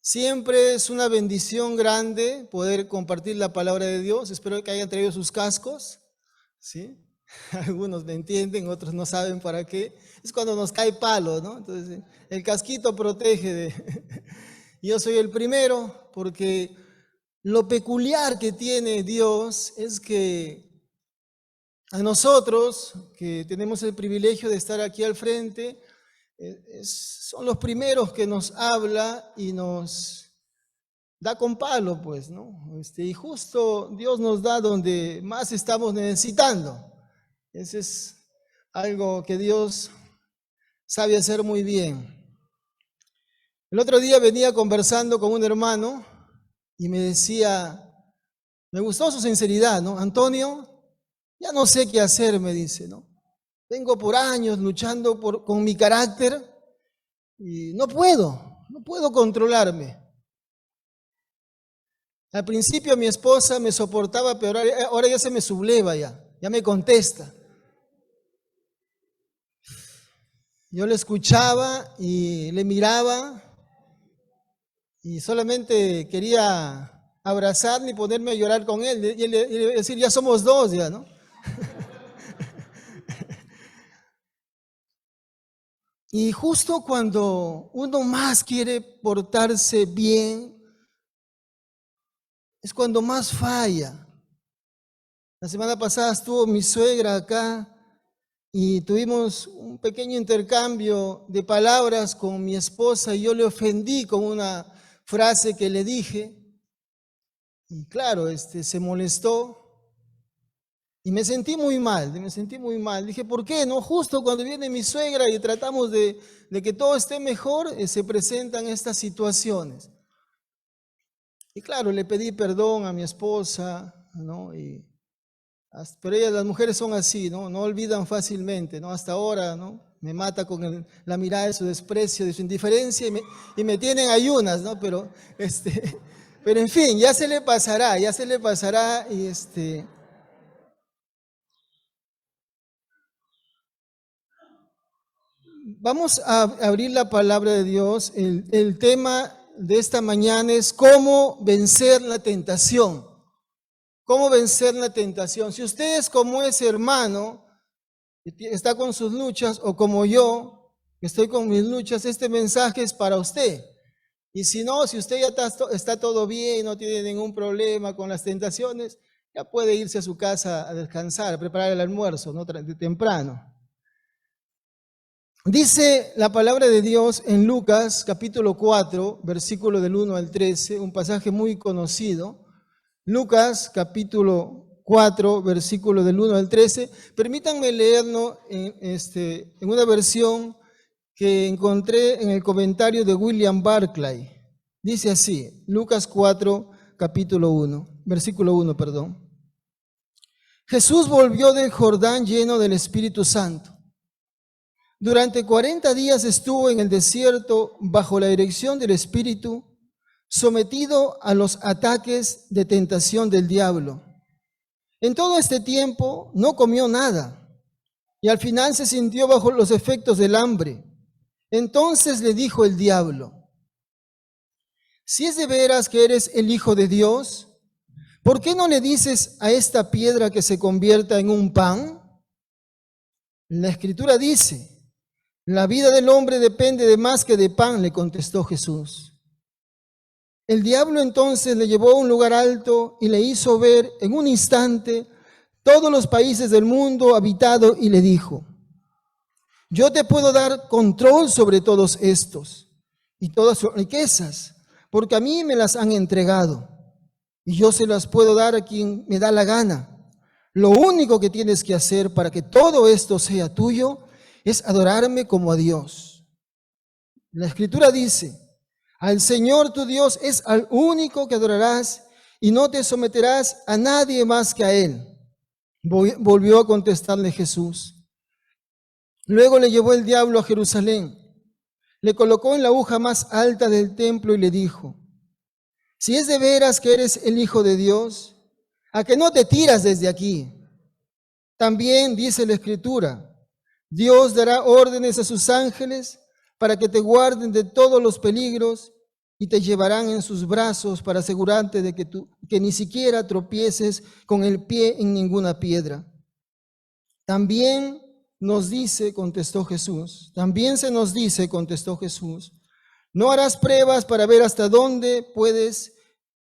Siempre es una bendición grande poder compartir la palabra de Dios. Espero que hayan traído sus cascos, ¿sí? Algunos me entienden, otros no saben para qué. Es cuando nos cae palo, ¿no? Entonces, el casquito protege de... Yo soy el primero porque lo peculiar que tiene Dios es que a nosotros, que tenemos el privilegio de estar aquí al frente, son los primeros que nos habla y nos da con palo, pues, ¿no? Y justo Dios nos da donde más estamos necesitando. Ese es algo que Dios sabe hacer muy bien. El otro día venía conversando con un hermano y me decía, me gustó su sinceridad, ¿no? Antonio, ya no sé qué hacer, me dice, ¿no? Vengo por años luchando con mi carácter y no puedo controlarme. Al principio mi esposa me soportaba, pero ahora ya se me subleva ya me contesta. Yo le escuchaba y le miraba y solamente quería abrazarme y ponerme a llorar con él y decir, ya somos dos ya, ¿no? Y justo cuando uno más quiere portarse bien, es cuando más falla. La semana pasada estuvo mi suegra acá y tuvimos un pequeño intercambio de palabras con mi esposa y yo le ofendí con una frase que le dije. Y claro, se molestó y me sentí muy mal. Dije, ¿por qué? No, justo cuando viene mi suegra y tratamos de que todo esté mejor, se presentan estas situaciones. Y claro, le pedí perdón a mi esposa, ¿no? Pero ellas, las mujeres son así, ¿no? No olvidan fácilmente, ¿no? Hasta ahora, ¿no? Me mata con la mirada de su desprecio, de su indiferencia y me tienen ayunas, ¿no? Pero en fin, ya se le pasará y Vamos a abrir la palabra de Dios. El tema de esta mañana es cómo vencer la tentación. ¿Cómo vencer la tentación? Si usted es como ese hermano, está con sus luchas, o como yo, que estoy con mis luchas, este mensaje es para usted. Y si no, si usted ya está todo bien, no tiene ningún problema con las tentaciones, ya puede irse a su casa a descansar, a preparar el almuerzo, ¿no? Temprano. Dice la palabra de Dios en Lucas capítulo 4, versículo del 1 al 13, un pasaje muy conocido. Lucas capítulo 4, versículo del 1 al 13. Permítanme leerlo en una versión que encontré en el comentario de William Barclay. Dice así, Lucas 4, capítulo 1, versículo 1, perdón. Jesús volvió del Jordán lleno del Espíritu Santo. Durante 40 días estuvo en el desierto bajo la dirección del Espíritu, sometido a los ataques de tentación del diablo. En todo este tiempo no comió nada y al final se sintió bajo los efectos del hambre. Entonces le dijo el diablo, si es de veras que eres el Hijo de Dios, ¿por qué no le dices a esta piedra que se convierta en un pan? La Escritura dice, la vida del hombre depende de más que de pan, le contestó Jesús. El diablo entonces le llevó a un lugar alto y le hizo ver en un instante todos los países del mundo habitado y le dijo, yo te puedo dar control sobre todos estos y todas sus riquezas, porque a mí me las han entregado y yo se las puedo dar a quien me da la gana. Lo único que tienes que hacer para que todo esto sea tuyo es adorarme como a Dios. La Escritura dice, al Señor tu Dios es al único que adorarás y no te someterás a nadie más que a Él. Volvió a contestarle Jesús. Luego le llevó el diablo a Jerusalén, le colocó en la aguja más alta del templo y le dijo, si es de veras que eres el Hijo de Dios, ¿a que no te tiras desde aquí? También dice la Escritura, Dios dará órdenes a sus ángeles para que te guarden de todos los peligros y te llevarán en sus brazos para asegurarte de que ni siquiera tropieces con el pie en ninguna piedra. También nos dice, contestó Jesús, también se nos dice, contestó Jesús, no harás pruebas para ver hasta dónde puedes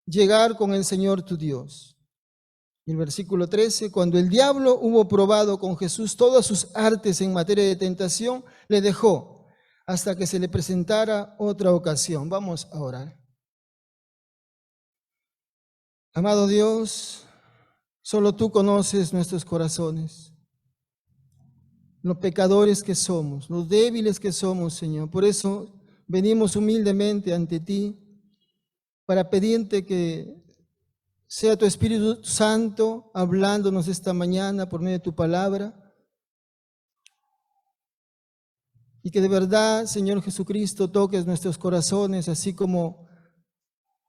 llegar con el Señor tu Dios. Y el versículo 13, cuando el diablo hubo probado con Jesús todas sus artes en materia de tentación, le dejó hasta que se le presentara otra ocasión. Vamos a orar. Amado Dios, solo tú conoces nuestros corazones, los pecadores que somos, los débiles que somos, Señor. Por eso venimos humildemente ante ti para pedirte que sea tu Espíritu Santo hablándonos esta mañana por medio de tu palabra. Y que de verdad, Señor Jesucristo, toques nuestros corazones, así como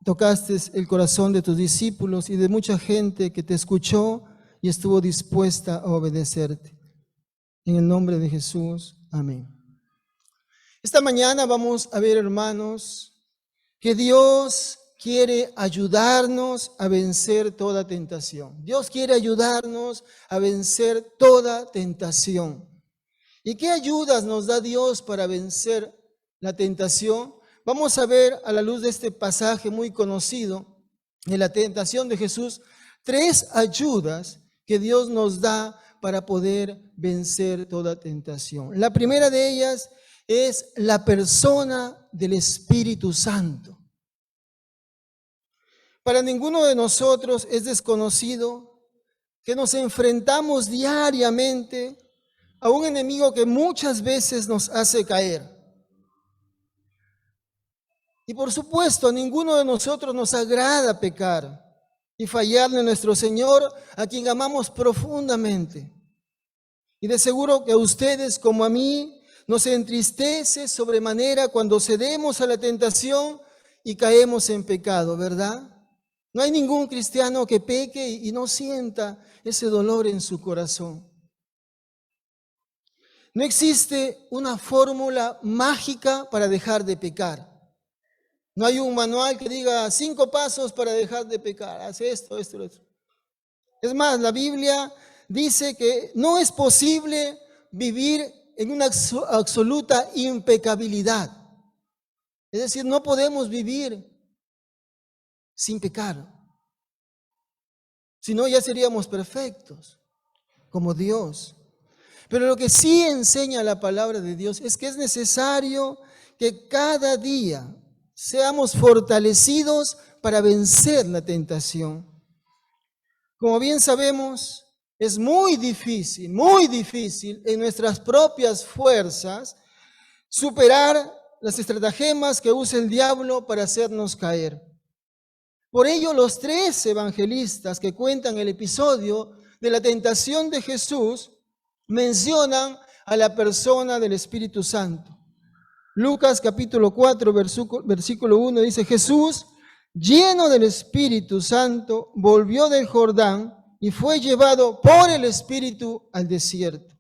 tocaste el corazón de tus discípulos y de mucha gente que te escuchó y estuvo dispuesta a obedecerte. En el nombre de Jesús, amén. Esta mañana vamos a ver, hermanos, que Dios quiere ayudarnos a vencer toda tentación. Dios quiere ayudarnos a vencer toda tentación. ¿Y qué ayudas nos da Dios para vencer la tentación? Vamos a ver a la luz de este pasaje muy conocido de la tentación de Jesús, 3 ayudas que Dios nos da para poder vencer toda tentación. La primera de ellas es la persona del Espíritu Santo. Para ninguno de nosotros es desconocido que nos enfrentamos diariamente a un enemigo que muchas veces nos hace caer. Y por supuesto, a ninguno de nosotros nos agrada pecar y fallarle a nuestro Señor, a quien amamos profundamente. Y de seguro que a ustedes como a mí nos entristece sobremanera cuando cedemos a la tentación y caemos en pecado, ¿verdad? No hay ningún cristiano que peque y no sienta ese dolor en su corazón. No existe una fórmula mágica para dejar de pecar. No hay un manual que diga 5 pasos para dejar de pecar. Haz esto, esto, esto. Es más, la Biblia dice que no es posible vivir en una absoluta impecabilidad. Es decir, no podemos vivir sin pecar. Si no, ya seríamos perfectos, como Dios. Pero lo que sí enseña la palabra de Dios es que es necesario que cada día seamos fortalecidos para vencer la tentación. Como bien sabemos, es muy difícil en nuestras propias fuerzas superar las estratagemas que usa el diablo para hacernos caer. Por ello, los 3 evangelistas que cuentan el episodio de la tentación de Jesús mencionan a la persona del Espíritu Santo. Lucas capítulo 4, versículo 1 dice, Jesús, lleno del Espíritu Santo, volvió del Jordán y fue llevado por el Espíritu al desierto.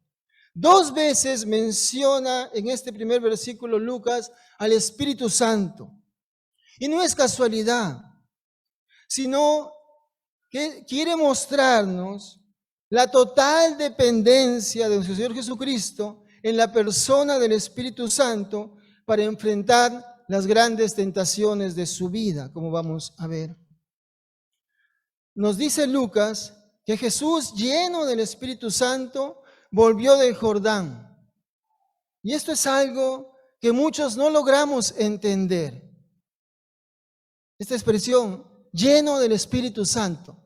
2 veces menciona en este primer versículo Lucas al Espíritu Santo. Y no es casualidad, sino que quiere mostrarnos la total dependencia de nuestro Señor Jesucristo en la persona del Espíritu Santo para enfrentar las grandes tentaciones de su vida, como vamos a ver. Nos dice Lucas que Jesús, lleno del Espíritu Santo, volvió del Jordán. Y esto es algo que muchos no logramos entender. Esta expresión, lleno del Espíritu Santo.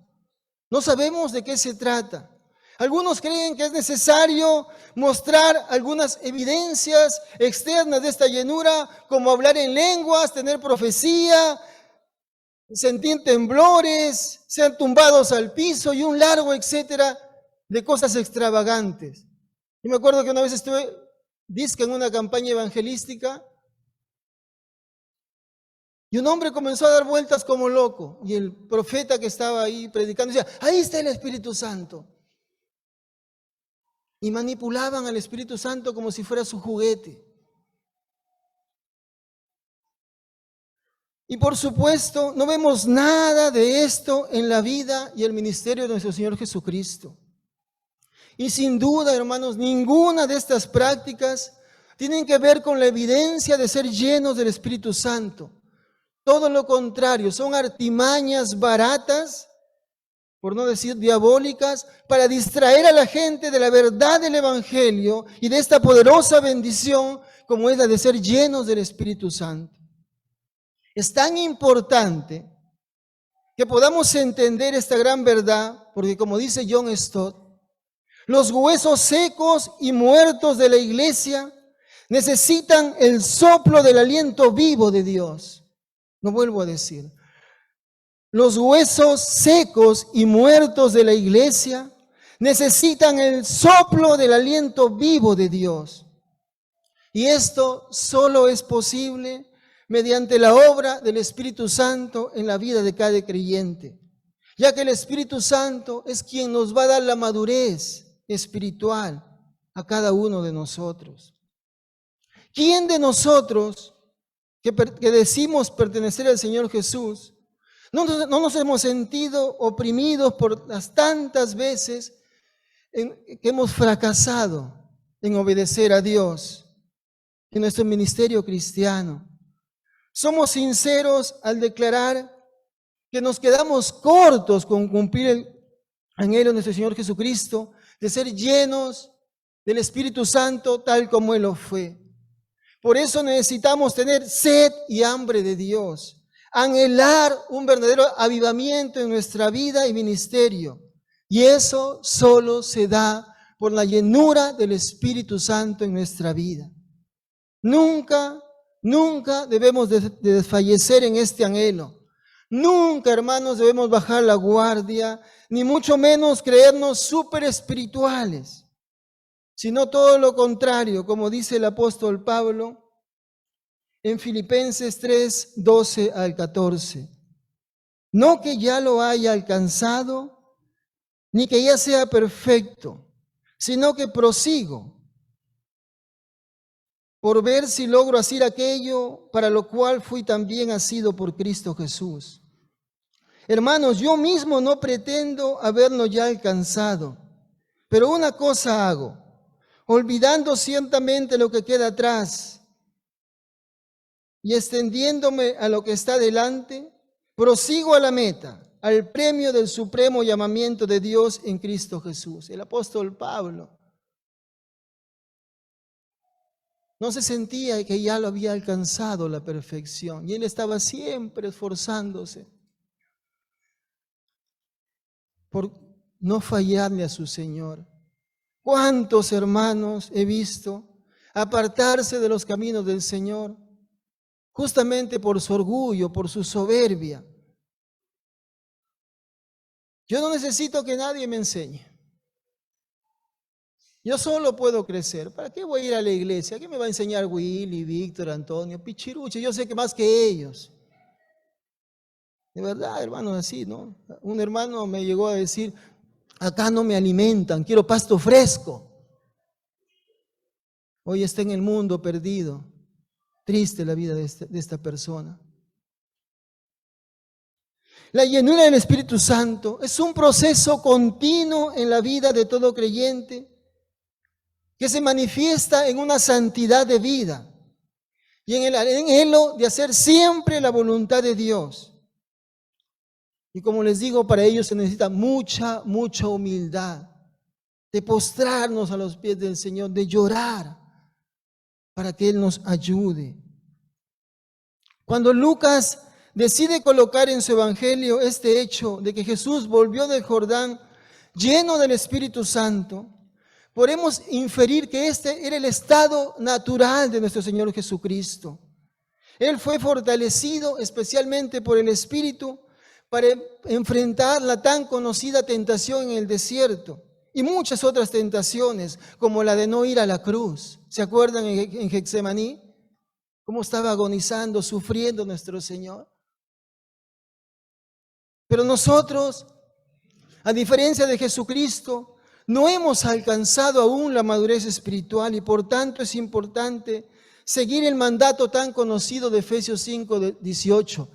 No sabemos de qué se trata. Algunos creen que es necesario mostrar algunas evidencias externas de esta llenura, como hablar en lenguas, tener profecía, sentir temblores, ser tumbados al piso y un largo etcétera de cosas extravagantes. Y me acuerdo que una vez estuve en una campaña evangelística y un hombre comenzó a dar vueltas como loco y el profeta que estaba ahí predicando decía, ahí está el Espíritu Santo. Y manipulaban al Espíritu Santo como si fuera su juguete. Y por supuesto, no vemos nada de esto en la vida y el ministerio de nuestro Señor Jesucristo. Y sin duda, hermanos, ninguna de estas prácticas tienen que ver con la evidencia de ser llenos del Espíritu Santo. Todo lo contrario, son artimañas baratas, por no decir diabólicas, para distraer a la gente de la verdad del Evangelio y de esta poderosa bendición como es la de ser llenos del Espíritu Santo. Es tan importante que podamos entender esta gran verdad, porque como dice John Stott, los huesos secos y muertos de la iglesia necesitan el soplo del aliento vivo de Dios. No vuelvo a decir. Los huesos secos y muertos de la iglesia necesitan el soplo del aliento vivo de Dios. Y esto solo es posible mediante la obra del Espíritu Santo en la vida de cada creyente, ya que el Espíritu Santo es quien nos va a dar la madurez espiritual a cada uno de nosotros. ¿Quién de nosotros que decimos pertenecer al Señor Jesús no nos hemos sentido oprimidos por las tantas veces que hemos fracasado en obedecer a Dios en nuestro ministerio cristiano? Somos sinceros al declarar que nos quedamos cortos con cumplir el anhelo de nuestro Señor Jesucristo de ser llenos del Espíritu Santo tal como Él lo fue. Por eso necesitamos tener sed y hambre de Dios, anhelar un verdadero avivamiento en nuestra vida y ministerio. Y eso solo se da por la llenura del Espíritu Santo en nuestra vida. Nunca debemos de desfallecer en este anhelo. Nunca, hermanos, debemos bajar la guardia, ni mucho menos creernos súper espirituales, sino todo lo contrario, como dice el apóstol Pablo en Filipenses 3, 12 al 14. No que ya lo haya alcanzado, ni que ya sea perfecto, sino que prosigo por ver si logro hacer aquello para lo cual fui también asido por Cristo Jesús. Hermanos, yo mismo no pretendo haberlo ya alcanzado, pero una cosa hago, olvidando ciertamente lo que queda atrás y extendiéndome a lo que está delante, prosigo a la meta, al premio del supremo llamamiento de Dios en Cristo Jesús. El apóstol Pablo no se sentía que ya lo había alcanzado la perfección y él estaba siempre esforzándose por no fallarle a su Señor. ¿Cuántos hermanos he visto apartarse de los caminos del Señor justamente por su orgullo, por su soberbia? Yo no necesito que nadie me enseñe. Yo solo puedo crecer. ¿Para qué voy a ir a la iglesia? ¿Qué me va a enseñar Willy, Víctor, Antonio, Pichiruche? Yo sé que más que ellos. De verdad, hermanos, así, ¿no? Un hermano me llegó a decir, acá no me alimentan, quiero pasto fresco. Hoy está en el mundo perdido. Triste la vida de esta persona. La llenura del Espíritu Santo es un proceso continuo en la vida de todo creyente que se manifiesta en una santidad de vida y en el anhelo de hacer siempre la voluntad de Dios. Y como les digo, para ello se necesita mucha humildad, de postrarnos a los pies del Señor, de llorar para que Él nos ayude. Cuando Lucas decide colocar en su evangelio este hecho de que Jesús volvió del Jordán lleno del Espíritu Santo, podemos inferir que este era el estado natural de nuestro Señor Jesucristo. Él fue fortalecido especialmente por el Espíritu para enfrentar la tan conocida tentación en el desierto y muchas otras tentaciones, como la de no ir a la cruz. ¿Se acuerdan en Getsemaní? ¿Cómo estaba agonizando, sufriendo nuestro Señor? Pero nosotros, a diferencia de Jesucristo, no hemos alcanzado aún la madurez espiritual y por tanto es importante seguir el mandato tan conocido de Efesios 5:18.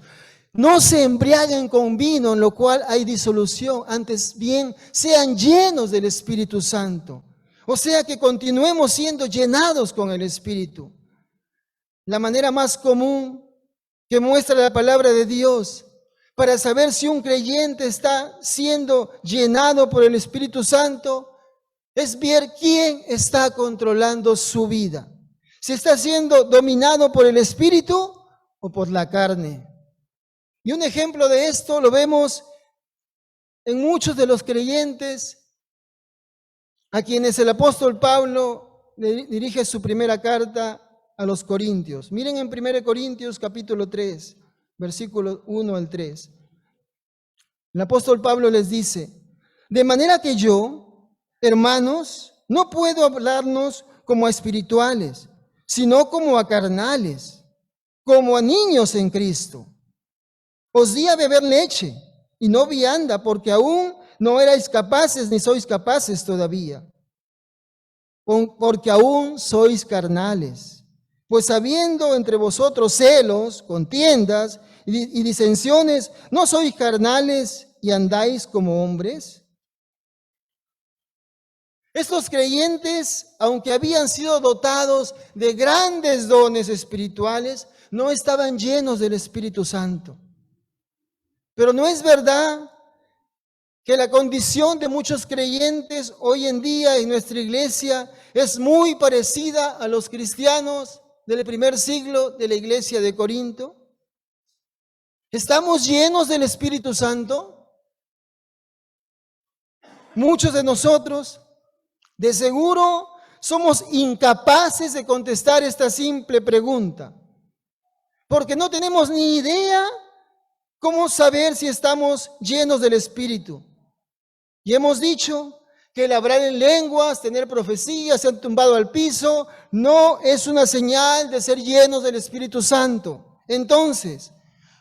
No se embriaguen con vino, en lo cual hay disolución, antes bien sean llenos del Espíritu Santo. O sea que continuemos siendo llenados con el Espíritu. La manera más común que muestra la palabra de Dios para saber si un creyente está siendo llenado por el Espíritu Santo es ver quién está controlando su vida. Si está siendo dominado por el Espíritu o por la carne. Y un ejemplo de esto lo vemos en muchos de los creyentes a quienes el apóstol Pablo le dirige su primera carta a los Corintios. Miren en 1 Corintios capítulo 3, versículos 1 al 3. El apóstol Pablo les dice: de manera que yo, hermanos, no puedo hablarnos como a espirituales, sino como a carnales, como a niños en Cristo. Os di a beber leche y no vianda, porque aún no erais capaces ni sois capaces todavía, porque aún sois carnales. Pues habiendo entre vosotros celos, contiendas y disensiones, ¿no sois carnales y andáis como hombres? Estos creyentes, aunque habían sido dotados de grandes dones espirituales, no estaban llenos del Espíritu Santo. Pero ¿no es verdad que la condición de muchos creyentes hoy en día en nuestra iglesia es muy parecida a los cristianos del primer siglo de la iglesia de Corinto? ¿Estamos llenos del Espíritu Santo? Muchos de nosotros, de seguro, somos incapaces de contestar esta simple pregunta, porque no tenemos ni idea cómo saber si estamos llenos del Espíritu. Y hemos dicho que el hablar en lenguas, tener profecías, ser tumbado al piso, no es una señal de ser llenos del Espíritu Santo. Entonces,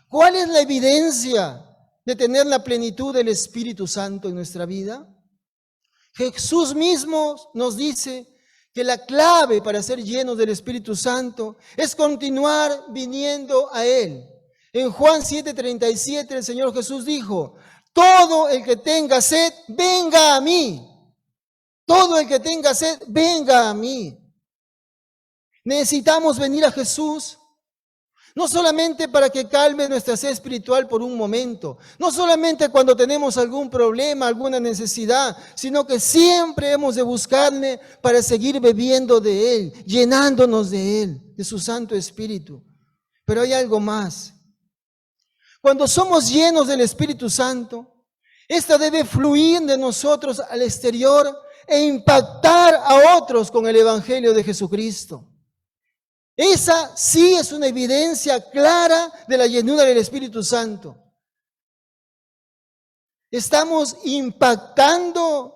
¿cuál es la evidencia de tener la plenitud del Espíritu Santo en nuestra vida? Jesús mismo nos dice que la clave para ser llenos del Espíritu Santo es continuar viniendo a Él. En Juan 7:37 el Señor Jesús dijo: todo el que tenga sed, venga a mí. Todo el que tenga sed, venga a mí. Necesitamos venir a Jesús, no solamente para que calme nuestra sed espiritual por un momento, no solamente cuando tenemos algún problema, alguna necesidad, sino que siempre hemos de buscarle para seguir bebiendo de Él, llenándonos de Él, de su Santo Espíritu. Pero hay algo más. Cuando somos llenos del Espíritu Santo, esta debe fluir de nosotros al exterior e impactar a otros con el Evangelio de Jesucristo. Esa sí es una evidencia clara de la llenura del Espíritu Santo. Estamos impactando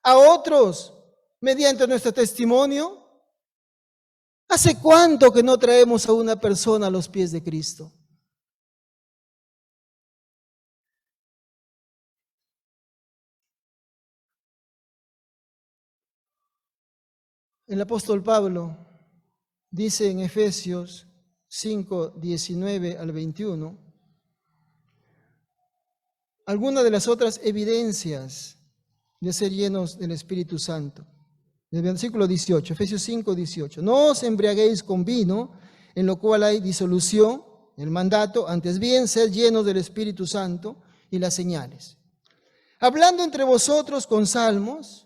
a otros mediante nuestro testimonio. ¿Hace cuánto que no traemos a una persona a los pies de Cristo? El apóstol Pablo dice en Efesios 5:19 al 21, algunas de las otras evidencias de ser llenos del Espíritu Santo. El versículo 18, Efesios 5:18. No os embriaguéis con vino, en lo cual hay disolución, el mandato, antes bien ser llenos del Espíritu Santo y las señales. Hablando entre vosotros con salmos,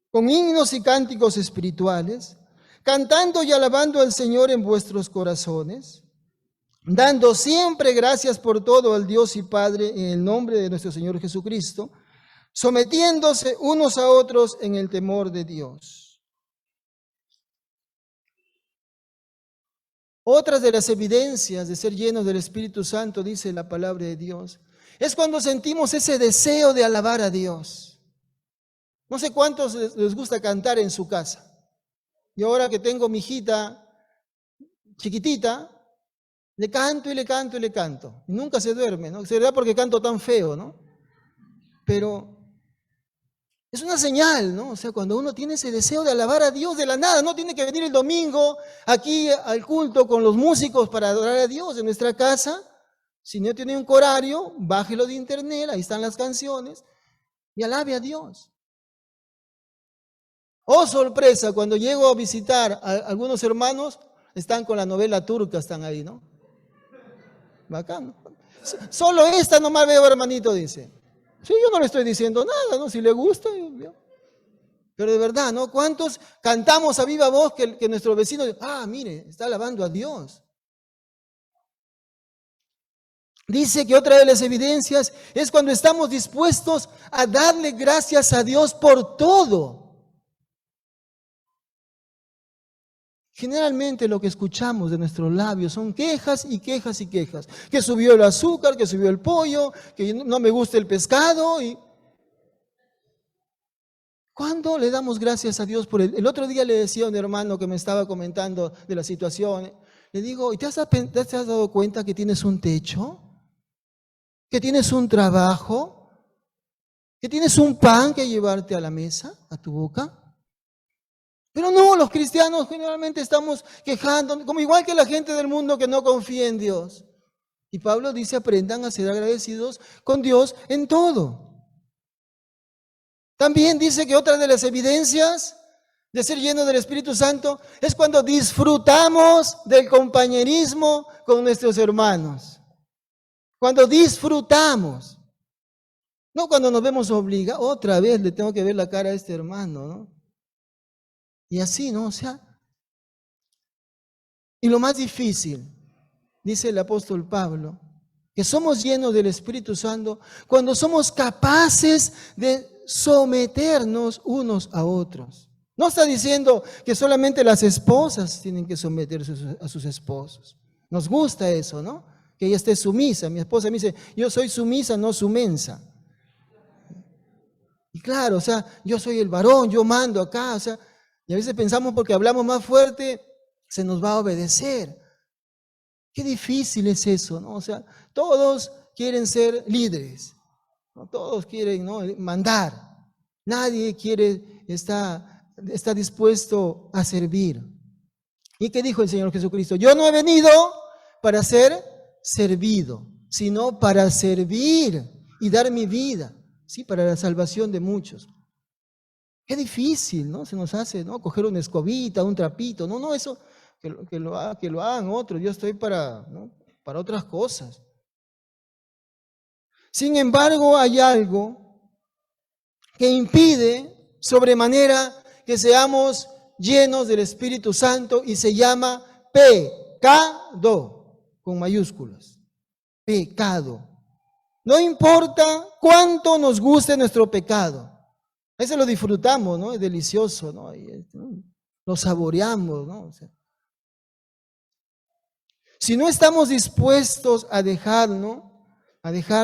con himnos y cánticos espirituales, cantando y alabando al Señor en vuestros corazones, dando siempre gracias por todo al Dios y Padre en el nombre de nuestro Señor Jesucristo, sometiéndose unos a otros en el temor de Dios. Otras de las evidencias de ser llenos del Espíritu Santo, dice la palabra de Dios, es cuando sentimos ese deseo de alabar a Dios. No sé cuántos les gusta cantar en su casa. Y ahora que tengo mi hijita chiquitita, le canto y le canto y le canto. Y nunca se duerme, ¿no? Será porque canto tan feo, ¿no? Pero Es una señal, ¿no? O sea, cuando uno tiene ese deseo de alabar a Dios de la nada, no tiene que venir el domingo aquí al culto con los músicos para adorar a Dios en nuestra casa. Si no tiene un corario, bájelo de internet, ahí están las canciones, y alabe a Dios. Oh, sorpresa, cuando llego a visitar a algunos hermanos, están con la novela turca, están ahí, ¿no? Bacán. Solo esta nomás veo, hermanito, dice. Sí, yo no le estoy diciendo nada, ¿no? Si le gusta, pero de verdad, ¿no? ¿Cuántos cantamos a viva voz que nuestro vecino, mire, está alabando a Dios? Dice que otra de las evidencias es cuando estamos dispuestos a darle gracias a Dios por todo. Generalmente lo que escuchamos de nuestros labios son quejas y quejas y quejas. Que subió el azúcar, que subió el pollo, que no me gusta el pescado. ¿Cuándo le damos gracias a Dios por el otro día le decía a un hermano que me estaba comentando de la situación, le digo, ¿y te has dado cuenta que tienes un techo? ¿Que tienes un trabajo? ¿Que tienes un pan que llevarte a la mesa, a tu boca? Pero no, los cristianos generalmente estamos quejando, como igual que la gente del mundo que no confía en Dios. Y Pablo dice, aprendan a ser agradecidos con Dios en todo. También dice que otra de las evidencias de ser lleno del Espíritu Santo es cuando disfrutamos del compañerismo con nuestros hermanos. Cuando disfrutamos. No cuando nos vemos obligados, otra vez le tengo que ver la cara a este hermano, ¿no? Y así, ¿no? O sea, y lo más difícil, dice el apóstol Pablo, que somos llenos del Espíritu Santo cuando somos capaces de someternos unos a otros. No está diciendo que solamente las esposas tienen que someterse a sus esposos. Nos gusta eso, ¿no? Que ella esté sumisa. Mi esposa me dice, yo soy sumisa, no sumensa. Y claro, o sea, yo soy el varón, yo mando acá, o sea, y a veces pensamos porque hablamos más fuerte, se nos va a obedecer. Qué difícil es eso, ¿no? O sea, todos quieren ser líderes, ¿no? Todos quieren, ¿no?, mandar. Nadie está dispuesto a servir. ¿Y qué dijo el Señor Jesucristo? Yo no he venido para ser servido, sino para servir y dar mi vida, ¿sí?, para la salvación de muchos. Qué difícil, ¿no? Se nos hace, ¿no?, coger una escobita, un trapito. No, eso que lo hagan otros. Yo estoy para otras cosas. Sin embargo, hay algo que impide sobremanera que seamos llenos del Espíritu Santo y se llama pecado, con mayúsculas. Pecado. No importa cuánto nos guste nuestro pecado. Ese lo disfrutamos, ¿no? Es delicioso, ¿no? Lo saboreamos, ¿no? O sea, si no estamos dispuestos a dejar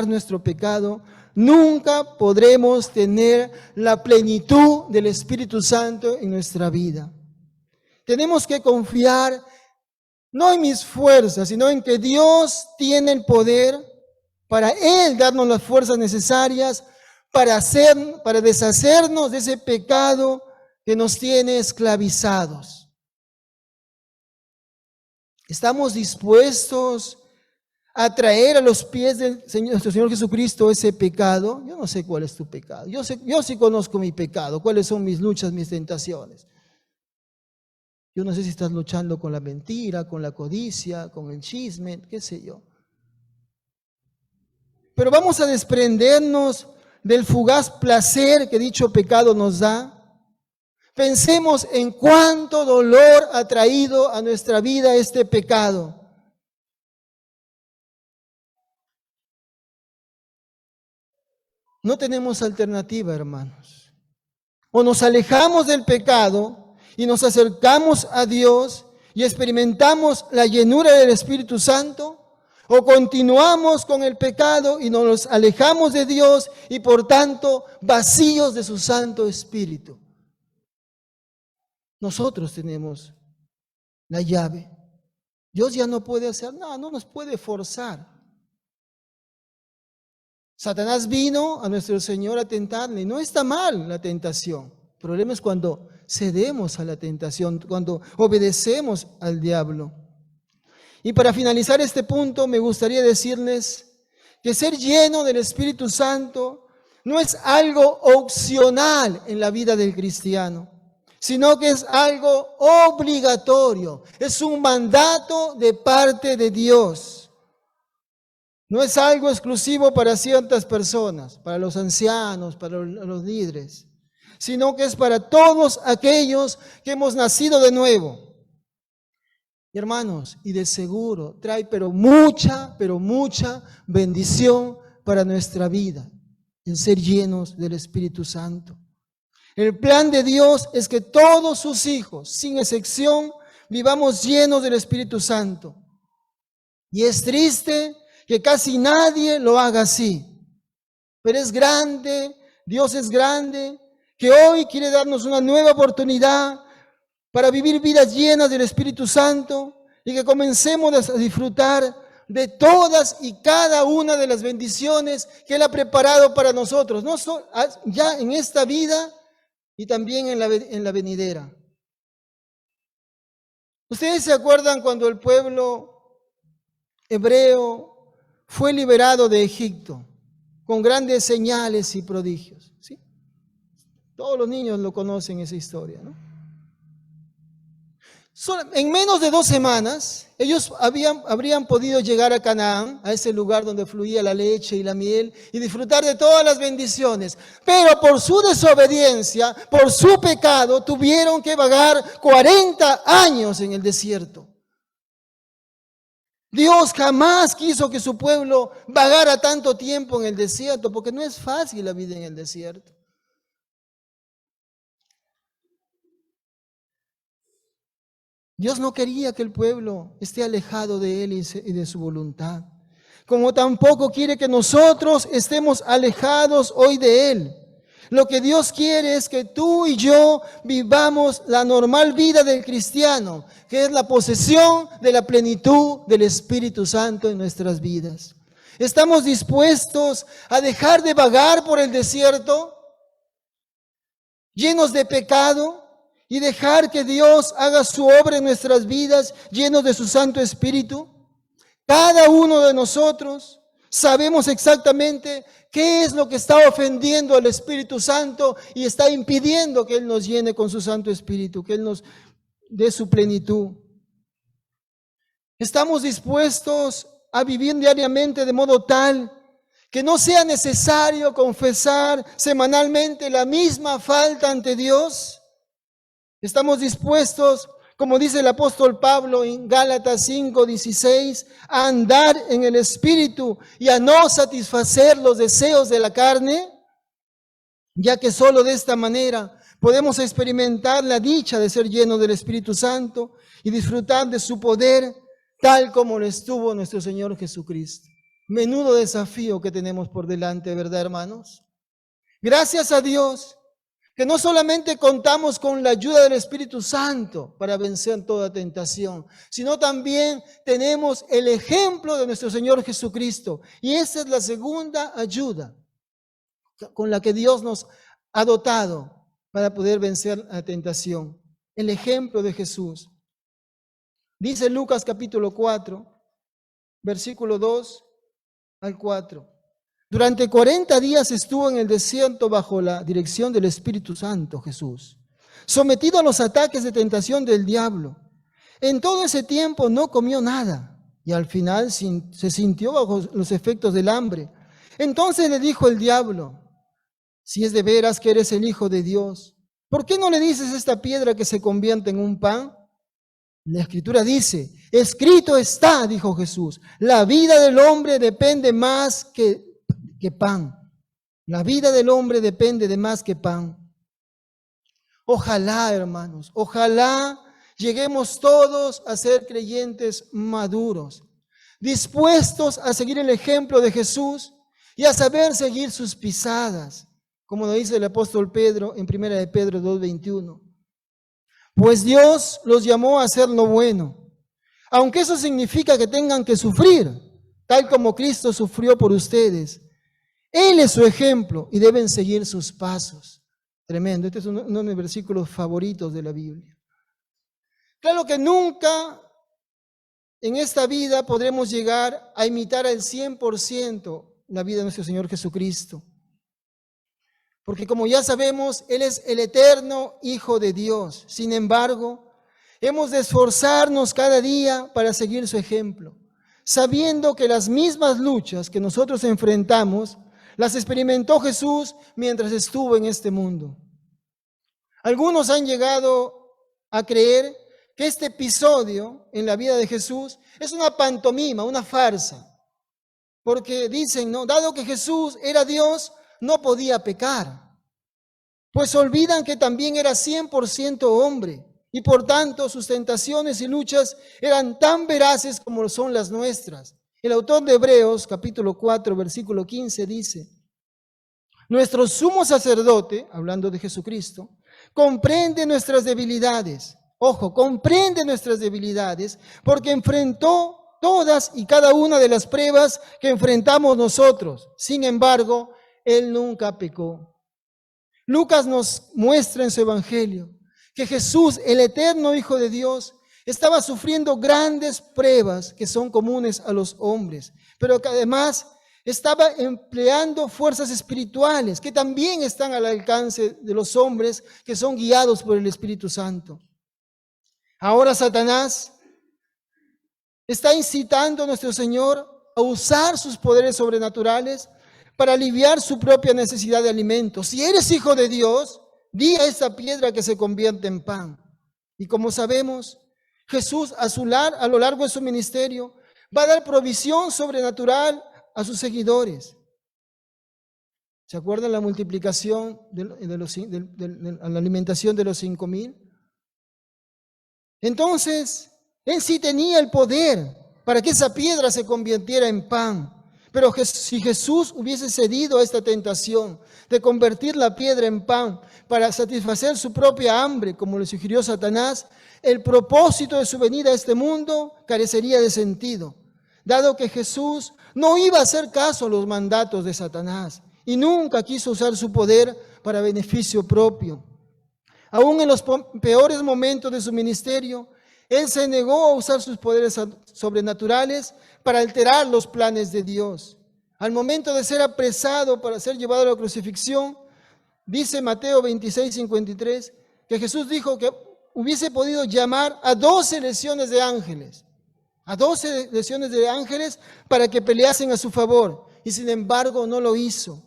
nuestro pecado, nunca podremos tener la plenitud del Espíritu Santo en nuestra vida. Tenemos que confiar no en mis fuerzas, sino en que Dios tiene el poder para Él darnos las fuerzas necesarias para deshacernos de ese pecado que nos tiene esclavizados. ¿Estamos dispuestos a traer a los pies de nuestro Señor Jesucristo ese pecado? Yo no sé cuál es tu pecado. Yo sí conozco mi pecado, cuáles son mis luchas, mis tentaciones. Yo no sé si estás luchando con la mentira, con la codicia, con el chisme, qué sé yo. Pero vamos a desprendernos del fugaz placer que dicho pecado nos da. Pensemos en cuánto dolor ha traído a nuestra vida este pecado. No tenemos alternativa, hermanos. O nos alejamos del pecado y nos acercamos a Dios y experimentamos la llenura del Espíritu Santo, o continuamos con el pecado y nos alejamos de Dios y por tanto vacíos de su Santo Espíritu. Nosotros tenemos la llave. Dios ya no puede hacer nada, no nos puede forzar. Satanás vino a nuestro Señor a tentarle. No está mal la tentación. El problema es cuando cedemos a la tentación, cuando obedecemos al diablo. Y para finalizar este punto, me gustaría decirles que ser lleno del Espíritu Santo no es algo opcional en la vida del cristiano, sino que es algo obligatorio, es un mandato de parte de Dios. No es algo exclusivo para ciertas personas, para los ancianos, para los líderes, sino que es para todos aquellos que hemos nacido de nuevo. Y hermanos, y de seguro trae pero mucha bendición para nuestra vida, en ser llenos del Espíritu Santo. El plan de Dios es que todos sus hijos, sin excepción, vivamos llenos del Espíritu Santo. Y es triste que casi nadie lo haga así. Pero es grande, Dios es grande, que hoy quiere darnos una nueva oportunidad para vivir vidas llenas del Espíritu Santo y que comencemos a disfrutar de todas y cada una de las bendiciones que Él ha preparado para nosotros, no solo ya en esta vida y también en la venidera. ¿Ustedes se acuerdan cuando el pueblo hebreo fue liberado de Egipto con grandes señales y prodigios? ¿Sí? Todos los niños lo conocen esa historia, ¿no? En menos de 2 semanas, ellos habrían podido llegar a Canaán, a ese lugar donde fluía la leche y la miel, y disfrutar de todas las bendiciones. Pero por su desobediencia, por su pecado, tuvieron que vagar 40 años en el desierto. Dios jamás quiso que su pueblo vagara tanto tiempo en el desierto, porque no es fácil la vida en el desierto. Dios no quería que el pueblo esté alejado de Él y de su voluntad, como tampoco quiere que nosotros estemos alejados hoy de Él. Lo que Dios quiere es que tú y yo vivamos la normal vida del cristiano, que es la posesión de la plenitud del Espíritu Santo en nuestras vidas. ¿Estamos dispuestos a dejar de vagar por el desierto, llenos de pecado? Y dejar que Dios haga su obra en nuestras vidas, llenos de su Santo Espíritu. Cada uno de nosotros sabemos exactamente qué es lo que está ofendiendo al Espíritu Santo y está impidiendo que Él nos llene con su Santo Espíritu, que Él nos dé su plenitud. Estamos dispuestos a vivir diariamente de modo tal que no sea necesario confesar semanalmente la misma falta ante Dios. Estamos dispuestos, como dice el apóstol Pablo en Gálatas 5:16, a andar en el Espíritu y a no satisfacer los deseos de la carne, ya que solo de esta manera podemos experimentar la dicha de ser llenos del Espíritu Santo y disfrutar de su poder tal como lo estuvo nuestro Señor Jesucristo. Menudo desafío que tenemos por delante, ¿verdad, hermanos? Gracias a Dios que no solamente contamos con la ayuda del Espíritu Santo para vencer toda tentación, sino también tenemos el ejemplo de nuestro Señor Jesucristo. Y esa es la segunda ayuda con la que Dios nos ha dotado para poder vencer la tentación. El ejemplo de Jesús. Dice Lucas capítulo 4, versículo 2 al 4. Durante 40 días estuvo en el desierto bajo la dirección del Espíritu Santo, Jesús, sometido a los ataques de tentación del diablo. En todo ese tiempo no comió nada y al final se sintió bajo los efectos del hambre. Entonces le dijo el diablo: si es de veras que eres el Hijo de Dios, ¿por qué no le dices a esta piedra que se convierta en un pan? La Escritura dice: escrito está, dijo Jesús, la vida del hombre depende más que pan. La vida del hombre depende de más que pan. Ojalá, hermanos, ojalá lleguemos todos a ser creyentes maduros, dispuestos a seguir el ejemplo de Jesús y a saber seguir sus pisadas, como lo dice el apóstol Pedro en 1 de Pedro 2:21. Pues Dios los llamó a hacer lo bueno, aunque eso significa que tengan que sufrir, tal como Cristo sufrió por ustedes. Él es su ejemplo y deben seguir sus pasos. Tremendo, este es uno de mis versículos favoritos de la Biblia. Claro que nunca en esta vida podremos llegar a imitar al 100% la vida de nuestro Señor Jesucristo. Porque como ya sabemos, Él es el eterno Hijo de Dios. Sin embargo, hemos de esforzarnos cada día para seguir su ejemplo, sabiendo que las mismas luchas que nosotros enfrentamos, las experimentó Jesús mientras estuvo en este mundo. Algunos han llegado a creer que este episodio en la vida de Jesús es una pantomima, una farsa. Porque dicen, no, dado que Jesús era Dios, no podía pecar. Pues olvidan que también era 100% hombre y por tanto sus tentaciones y luchas eran tan veraces como son las nuestras. El autor de Hebreos, capítulo 4, versículo 15, dice: nuestro sumo sacerdote, hablando de Jesucristo, comprende nuestras debilidades. Ojo, comprende nuestras debilidades porque enfrentó todas y cada una de las pruebas que enfrentamos nosotros. Sin embargo, Él nunca pecó. Lucas nos muestra en su evangelio que Jesús, el eterno Hijo de Dios, estaba sufriendo grandes pruebas que son comunes a los hombres, pero que además estaba empleando fuerzas espirituales que también están al alcance de los hombres que son guiados por el Espíritu Santo. Ahora Satanás está incitando a nuestro Señor a usar sus poderes sobrenaturales para aliviar su propia necesidad de alimento. Si eres hijo de Dios, di a esa piedra que se convierte en pan. Y como sabemos, Jesús a lo largo de su ministerio va a dar provisión sobrenatural a sus seguidores. ¿Se acuerdan la multiplicación la alimentación de los 5,000? Entonces, Él sí tenía el poder para que esa piedra se convirtiera en pan. Pero si Jesús hubiese cedido a esta tentación de convertir la piedra en pan para satisfacer su propia hambre, como le sugirió Satanás, el propósito de su venida a este mundo carecería de sentido, dado que Jesús no iba a hacer caso a los mandatos de Satanás y nunca quiso usar su poder para beneficio propio. Aún en los peores momentos de su ministerio, Él se negó a usar sus poderes sobrenaturales para alterar los planes de Dios. Al momento de ser apresado para ser llevado a la crucifixión, dice Mateo 26:53, que Jesús dijo que hubiese podido llamar a 12 legiones de ángeles, para que peleasen a su favor, y sin embargo no lo hizo.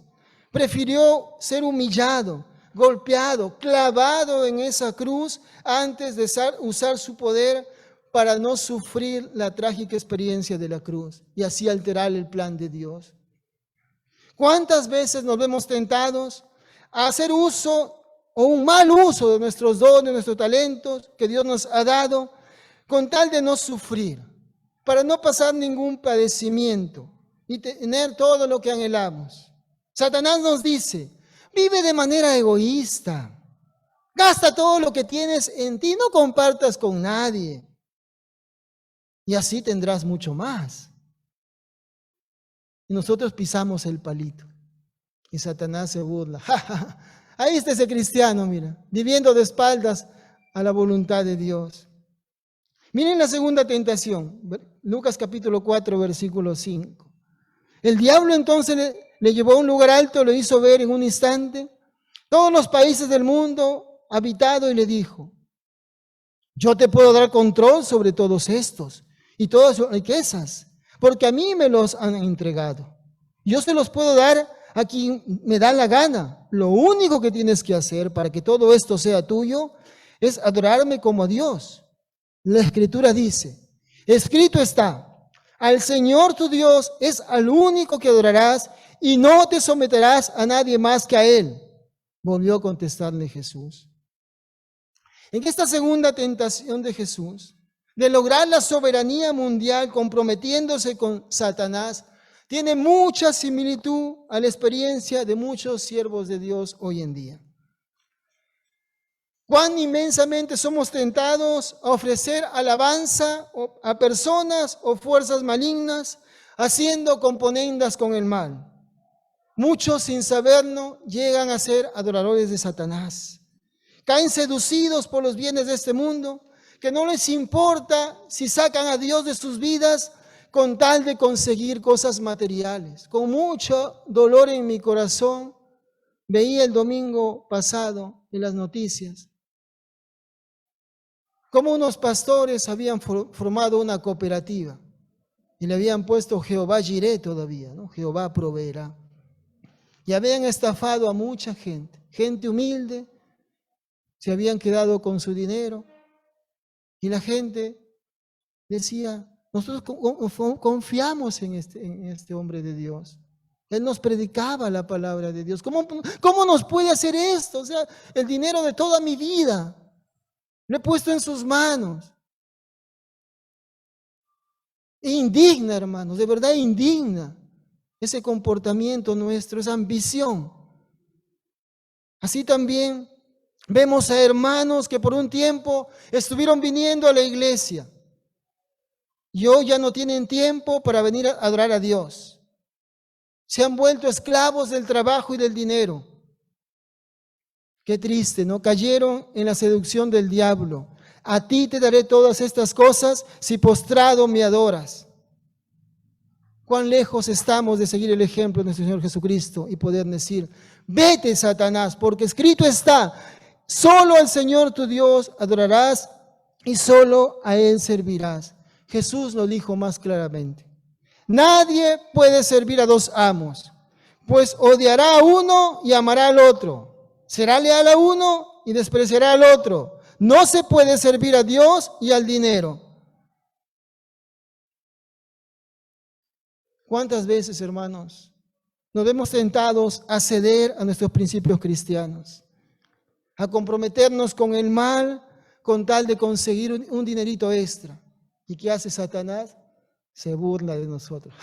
Prefirió ser humillado, golpeado, clavado en esa cruz antes de usar su poder para no sufrir la trágica experiencia de la cruz y así alterar el plan de Dios. ¿Cuántas veces nos vemos tentados a hacer uso o un mal uso de nuestros dones, nuestros talentos que Dios nos ha dado con tal de no sufrir, para no pasar ningún padecimiento y tener todo lo que anhelamos? Satanás nos dice: vive de manera egoísta, gasta todo lo que tienes en ti, no compartas con nadie y así tendrás mucho más. Y nosotros pisamos el palito y Satanás se burla. Ahí está ese cristiano, mira, viviendo de espaldas a la voluntad de Dios. Miren la segunda tentación, Lucas capítulo 4, versículo 5. El diablo entonces le llevó a un lugar alto, lo hizo ver en un instante todos los países del mundo habitado y le dijo: yo te puedo dar control sobre todos estos y todas sus riquezas, porque a mí me los han entregado. Yo se los puedo dar a quien me da la gana. Lo único que tienes que hacer para que todo esto sea tuyo es adorarme como a Dios. La Escritura dice: escrito está, al Señor tu Dios es al único que adorarás y no te someterás a nadie más que a Él. Volvió a contestarle Jesús. En esta segunda tentación de Jesús, de lograr la soberanía mundial comprometiéndose con Satanás, tiene mucha similitud a la experiencia de muchos siervos de Dios hoy en día. Cuán inmensamente somos tentados a ofrecer alabanza a personas o fuerzas malignas, haciendo componendas con el mal. Muchos sin saberlo llegan a ser adoradores de Satanás. Caen seducidos por los bienes de este mundo, que no les importa si sacan a Dios de sus vidas con tal de conseguir cosas materiales. Con mucho dolor en mi corazón, veía el domingo pasado en las noticias cómo unos pastores habían formado una cooperativa y le habían puesto Jehová Jireh todavía, ¿no? Jehová proveerá. Y habían estafado a mucha gente, gente humilde, se habían quedado con su dinero y la gente decía, nosotros confiamos en este hombre de Dios. Él nos predicaba la palabra de Dios. ¿Cómo nos puede hacer esto? O sea, el dinero de toda mi vida lo he puesto en sus manos. Indigna, hermanos, de verdad indigna ese comportamiento nuestro, esa ambición. Así también vemos a hermanos que por un tiempo estuvieron viniendo a la iglesia y hoy ya no tienen tiempo para venir a adorar a Dios. Se han vuelto esclavos del trabajo y del dinero. Qué triste, ¿no? Cayeron en la seducción del diablo. A ti te daré todas estas cosas si postrado me adoras. Cuán lejos estamos de seguir el ejemplo de nuestro Señor Jesucristo y poder decir, vete, Satanás, porque escrito está, solo al Señor tu Dios adorarás y solo a Él servirás. Jesús lo dijo más claramente. Nadie puede servir a dos amos, pues odiará a uno y amará al otro. Será leal a uno y despreciará al otro. No se puede servir a Dios y al dinero. ¿Cuántas veces, hermanos, nos vemos tentados a ceder a nuestros principios cristianos, a comprometernos con el mal con tal de conseguir un dinerito extra? ¿Y qué hace Satanás? Se burla de nosotros.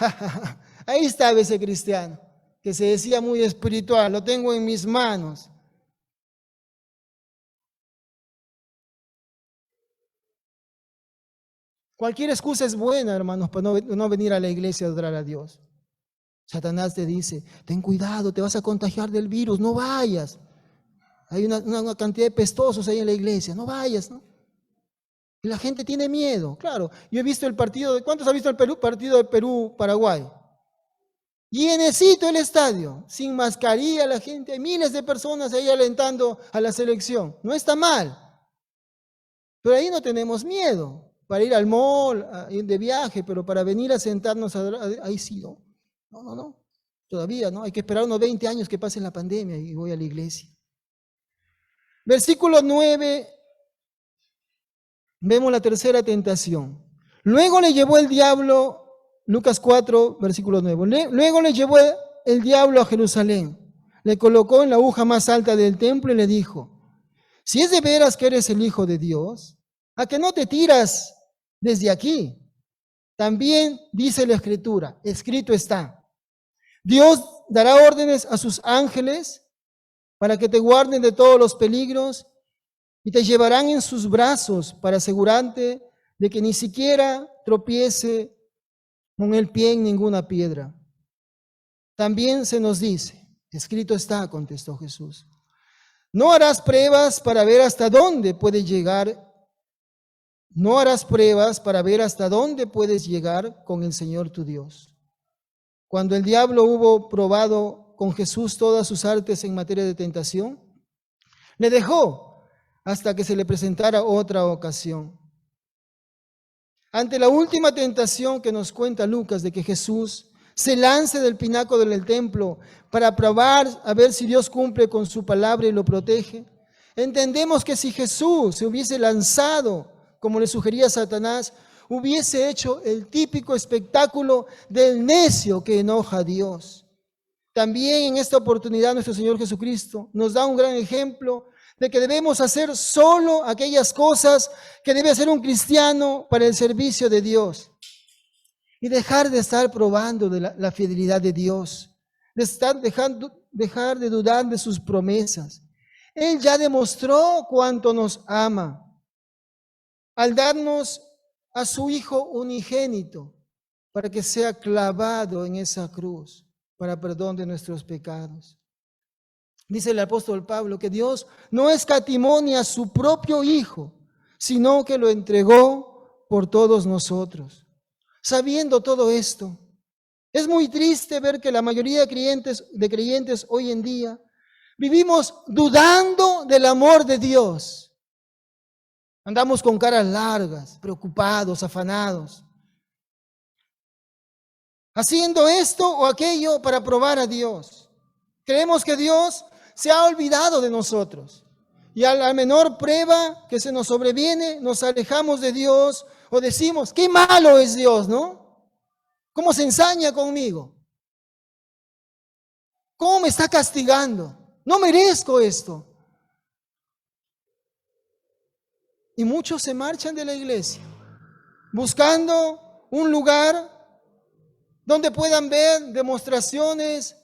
Ahí estaba ese cristiano que se decía muy espiritual, lo tengo en mis manos. Cualquier excusa es buena, hermanos, para no venir a la iglesia a adorar a Dios. Satanás te dice, ten cuidado, te vas a contagiar del virus, no vayas. Hay una cantidad de pestosos ahí en la iglesia, no vayas, ¿no? Y la gente tiene miedo, claro. Yo he visto el partido, ¿cuántos han visto el partido de Perú-Paraguay? Llenecito el estadio, sin mascarilla la gente, hay miles de personas ahí alentando a la selección. No está mal, pero ahí no tenemos miedo. Para ir al mall, ir de viaje, pero para venir a sentarnos, ahí sí, ¿no? No, todavía, ¿no? Hay que esperar unos 20 años que pase la pandemia y voy a la iglesia. Versículo 9, vemos la tercera tentación. Luego le llevó el diablo, Lucas 4, versículo 9, luego le llevó el diablo a Jerusalén, le colocó en la aguja más alta del templo y le dijo, si es de veras que eres el Hijo de Dios, ¿a que no te tiras desde aquí? También dice la Escritura, escrito está, Dios dará órdenes a sus ángeles para que te guarden de todos los peligros y te llevarán en sus brazos para asegurarte de que ni siquiera tropiece con el pie en ninguna piedra. También se nos dice, escrito está, contestó Jesús, no harás pruebas para ver hasta dónde puedes llegar. No harás pruebas para ver hasta dónde puedes llegar con el Señor tu Dios. Cuando el diablo hubo probado con Jesús todas sus artes en materia de tentación, le dejó hasta que se le presentara otra ocasión. Ante la última tentación que nos cuenta Lucas de que Jesús se lance del pináculo del templo para probar a ver si Dios cumple con su palabra y lo protege, entendemos que si Jesús se hubiese lanzado como le sugería Satanás, hubiese hecho el típico espectáculo del necio que enoja a Dios. También en esta oportunidad nuestro Señor Jesucristo nos da un gran ejemplo de que debemos hacer solo aquellas cosas que debe hacer un cristiano para el servicio de Dios y dejar de estar probando de la fidelidad de Dios, dejar de dudar de sus promesas. Él ya demostró cuánto nos ama al darnos a su Hijo unigénito para que sea clavado en esa cruz, para perdón de nuestros pecados. Dice el apóstol Pablo que Dios no escatimó ni a su propio Hijo, sino que lo entregó por todos nosotros. Sabiendo todo esto, es muy triste ver que la mayoría de creyentes hoy en día vivimos dudando del amor de Dios. Andamos con caras largas, preocupados, afanados, haciendo esto o aquello para probar a Dios. Creemos que Dios se ha olvidado de nosotros y a la menor prueba que se nos sobreviene, nos alejamos de Dios o decimos, qué malo es Dios, ¿no? ¿Cómo se ensaña conmigo? ¿Cómo me está castigando? No merezco esto. Y muchos se marchan de la iglesia buscando un lugar donde puedan ver demostraciones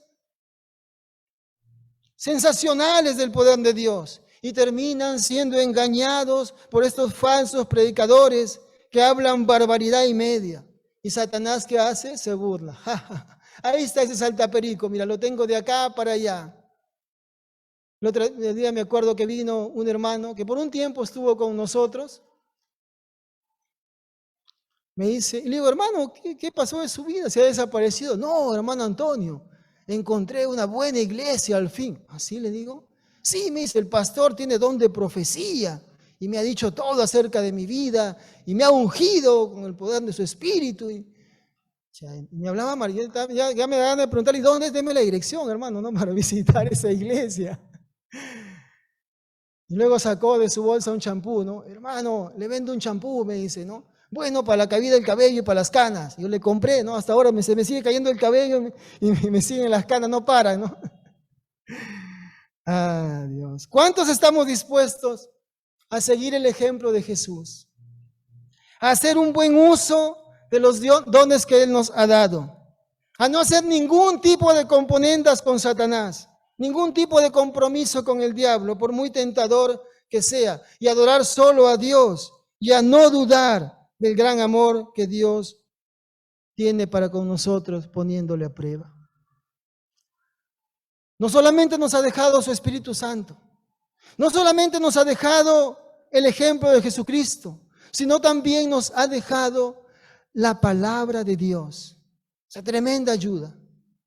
sensacionales del poder de Dios y terminan siendo engañados por estos falsos predicadores que hablan barbaridad y media. ¿Y Satanás qué hace? Se burla. Ahí está ese saltaperico, mira, lo tengo de acá para allá. El otro día me acuerdo que vino un hermano que por un tiempo estuvo con nosotros. Me dice, y le digo, hermano, ¿qué pasó de su vida? ¿Se ha desaparecido? No, hermano Antonio, encontré una buena iglesia al fin. ¿Así le digo? Sí, me dice, el pastor tiene don de profecía y me ha dicho todo acerca de mi vida y me ha ungido con el poder de su espíritu. Y me hablaba María, ya me daban de preguntar, ¿y dónde es? Deme la dirección, hermano, ¿no? Para visitar esa iglesia. Y luego sacó de su bolsa un champú, ¿no? Hermano, le vendo un champú, me dice, ¿no? Bueno, para la caída del cabello y para las canas. Yo le compré, ¿no? Hasta ahora se me sigue cayendo el cabello y me siguen las canas, no paran, ¿no? Ah, Dios. ¿Cuántos estamos dispuestos a seguir el ejemplo de Jesús? A hacer un buen uso de los dones que Él nos ha dado. A no hacer ningún tipo de componendas con Satanás. Ningún tipo de compromiso con el diablo, por muy tentador que sea. Y adorar solo a Dios. Y a no dudar del gran amor que Dios tiene para con nosotros, poniéndole a prueba. No solamente nos ha dejado su Espíritu Santo, no solamente nos ha dejado el ejemplo de Jesucristo, sino también nos ha dejado la palabra de Dios. Esa tremenda ayuda.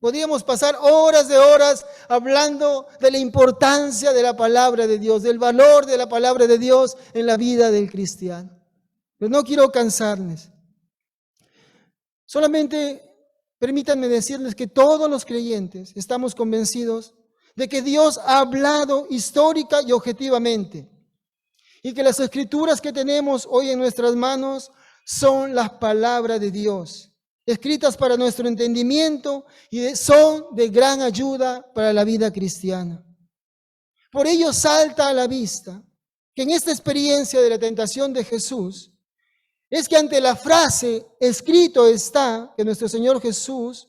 Podríamos pasar horas de horas hablando de la importancia de la palabra de Dios, del valor de la palabra de Dios en la vida del cristiano. Pero no quiero cansarles. Solamente permítanme decirles que todos los creyentes estamos convencidos de que Dios ha hablado histórica y objetivamente y que las escrituras que tenemos hoy en nuestras manos son las palabras de Dios, escritas para nuestro entendimiento y son de gran ayuda para la vida cristiana. Por ello salta a la vista que en esta experiencia de la tentación de Jesús, es que ante la frase escrito está, que nuestro Señor Jesús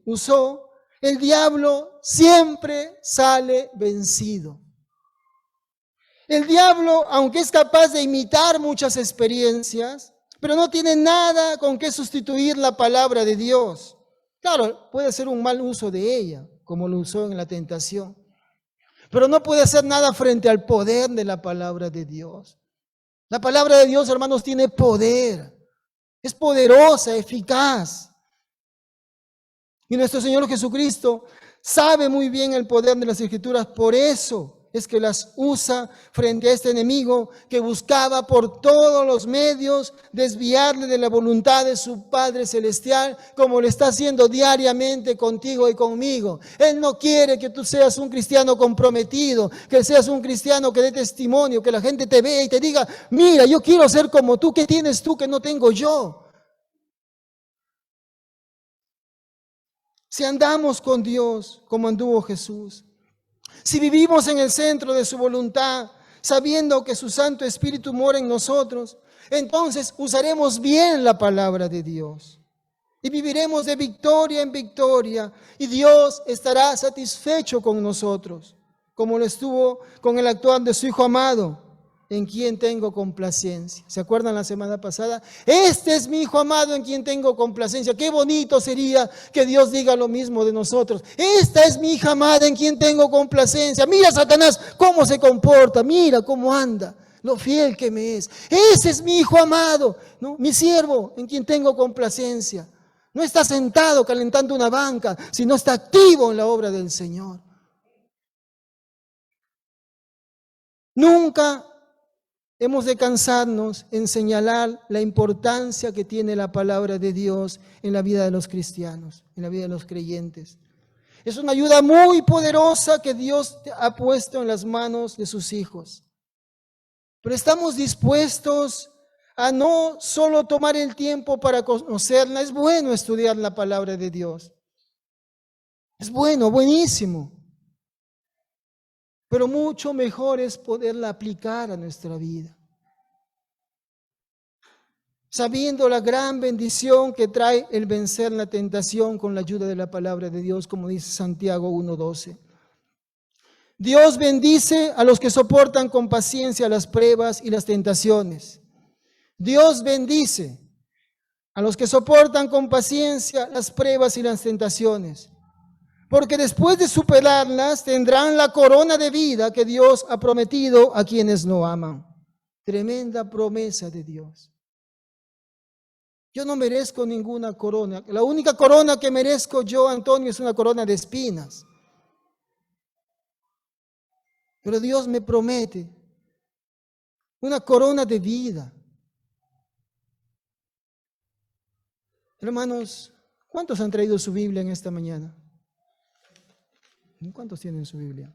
usó, el diablo siempre sale vencido. El diablo, aunque es capaz de imitar muchas experiencias, pero no tiene nada con qué sustituir la palabra de Dios. Claro, puede hacer un mal uso de ella, como lo usó en la tentación, pero no puede hacer nada frente al poder de la palabra de Dios. La palabra de Dios, hermanos, tiene poder. Es poderosa, eficaz. Y nuestro Señor Jesucristo sabe muy bien el poder de las Escrituras. Por eso es que las usa frente a este enemigo que buscaba por todos los medios desviarle de la voluntad de su Padre Celestial, como lo está haciendo diariamente contigo y conmigo. Él no quiere que tú seas un cristiano comprometido, que seas un cristiano que dé testimonio, que la gente te vea y te diga, mira, yo quiero ser como tú, ¿qué tienes tú que no tengo yo? Si andamos con Dios como anduvo Jesús, si vivimos en el centro de su voluntad, sabiendo que su Santo Espíritu mora en nosotros, entonces usaremos bien la palabra de Dios y viviremos de victoria en victoria y Dios estará satisfecho con nosotros, como lo estuvo con el actuar de su Hijo amado. en quien tengo complacencia. ¿Se acuerdan la semana pasada? Este es mi Hijo amado en quien tengo complacencia. Qué bonito sería que Dios diga lo mismo de nosotros. Esta es mi hija amada en quien tengo complacencia. Mira Satanás cómo se comporta, mira cómo anda, lo fiel que me es. Ese es mi Hijo amado, ¿no? Mi siervo en quien tengo complacencia. No está sentado calentando una banca, sino está activo en la obra del Señor. Nunca hemos de cansarnos en señalar la importancia que tiene la palabra de Dios en la vida de los cristianos, en la vida de los creyentes. Es una ayuda muy poderosa que Dios ha puesto en las manos de sus hijos. Pero estamos dispuestos a no solo tomar el tiempo para conocerla. Es bueno estudiar la palabra de Dios. Es bueno, buenísimo. Pero mucho mejor es poderla aplicar a nuestra vida. Sabiendo la gran bendición que trae el vencer la tentación con la ayuda de la palabra de Dios, como dice Santiago 1:12. Dios bendice a los que soportan con paciencia las pruebas y las tentaciones. Dios bendice a los que soportan con paciencia las pruebas y las tentaciones, porque después de superarlas tendrán la corona de vida que Dios ha prometido a quienes lo aman. Tremenda promesa de Dios. Yo no merezco ninguna corona. La única corona que merezco yo, Antonio, es una corona de espinas. Pero Dios me promete una corona de vida. Hermanos, ¿cuántos han traído su Biblia en esta mañana? ¿Cuántos tienen su Biblia?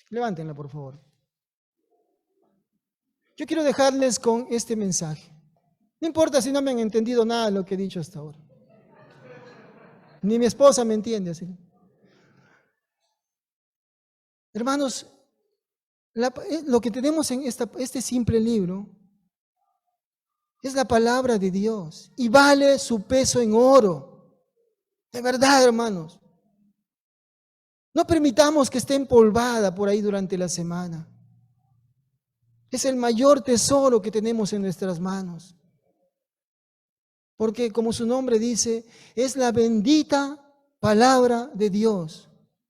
Levántenla, por favor. Yo quiero dejarles con este mensaje. No importa si no me han entendido nada de lo que he dicho hasta ahora. Ni mi esposa me entiende así. Hermanos, lo que tenemos en este simple libro es la palabra de Dios y vale su peso en oro. De verdad, hermanos. No permitamos que esté empolvada por ahí durante la semana. Es el mayor tesoro que tenemos en nuestras manos. Porque como su nombre dice, es la bendita palabra de Dios.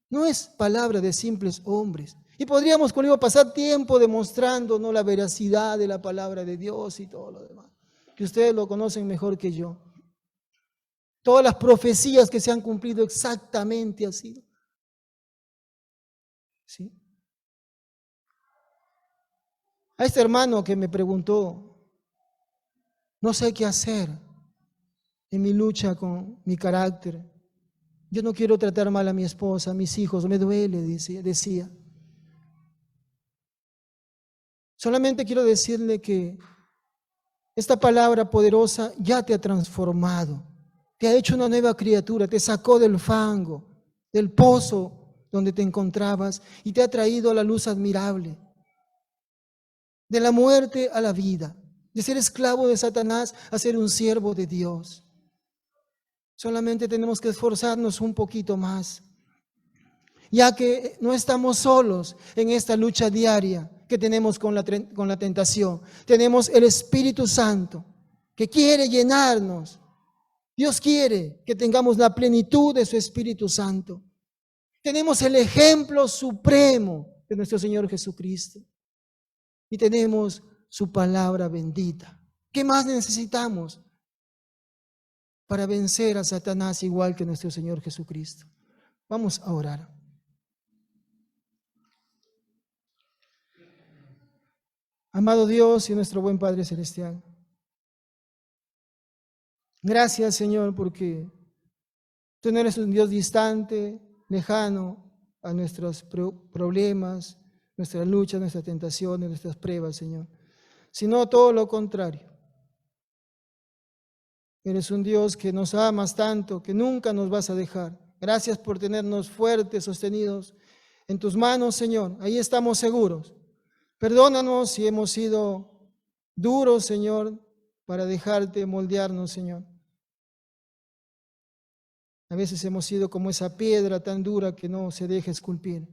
No es palabra de simples hombres. Y podríamos conmigo pasar tiempo demostrando, ¿no?, la veracidad de la palabra de Dios y todo lo demás, que ustedes lo conocen mejor que yo. Todas las profecías que se han cumplido exactamente así. ¿Sí? A este hermano que me preguntó, no sé qué hacer en mi lucha con mi carácter. Yo no quiero tratar mal a mi esposa, a mis hijos, me duele, decía. Solamente quiero decirle que esta palabra poderosa ya te ha transformado, te ha hecho una nueva criatura, te sacó del fango, del pozo donde te encontrabas y te ha traído a la luz admirable, de la muerte a la vida, de ser esclavo de Satanás a ser un siervo de Dios. Solamente tenemos que esforzarnos un poquito más, ya que no estamos solos en esta lucha diaria que tenemos con la tentación. Tenemos el Espíritu Santo que quiere llenarnos. Dios quiere que tengamos la plenitud de su Espíritu Santo. Tenemos el ejemplo supremo de nuestro Señor Jesucristo. Y tenemos su palabra bendita. ¿Qué más necesitamos para vencer a Satanás igual que nuestro Señor Jesucristo? Vamos a orar. Amado Dios y nuestro buen Padre Celestial, gracias, Señor, porque tú no eres un Dios distante, lejano a nuestros problemas, nuestras luchas, nuestras tentaciones, nuestras pruebas, Señor, sino todo lo contrario. Eres un Dios que nos amas tanto, que nunca nos vas a dejar. Gracias por tenernos fuertes, sostenidos en tus manos, Señor. Ahí estamos seguros. Perdónanos si hemos sido duros, Señor, para dejarte moldearnos, Señor. A veces hemos sido como esa piedra tan dura que no se deja esculpir.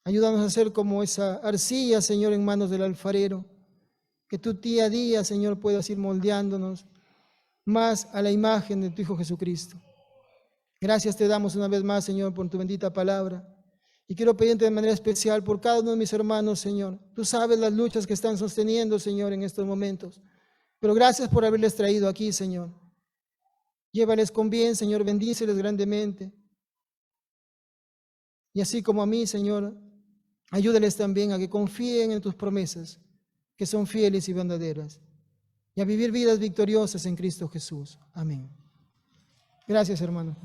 Ayúdanos a ser como esa arcilla, Señor, en manos del alfarero. Que tú día a día, Señor, puedas ir moldeándonos más a la imagen de tu Hijo Jesucristo. Gracias te damos una vez más, Señor, por tu bendita palabra. Y quiero pedirte de manera especial por cada uno de mis hermanos, Señor. Tú sabes las luchas que están sosteniendo, Señor, en estos momentos. Pero gracias por haberles traído aquí, Señor. Llévales con bien, Señor, bendíceles grandemente. Y así como a mí, Señor, ayúdales también a que confíen en tus promesas, que son fieles y verdaderas, y a vivir vidas victoriosas en Cristo Jesús. Amén. Gracias, hermano.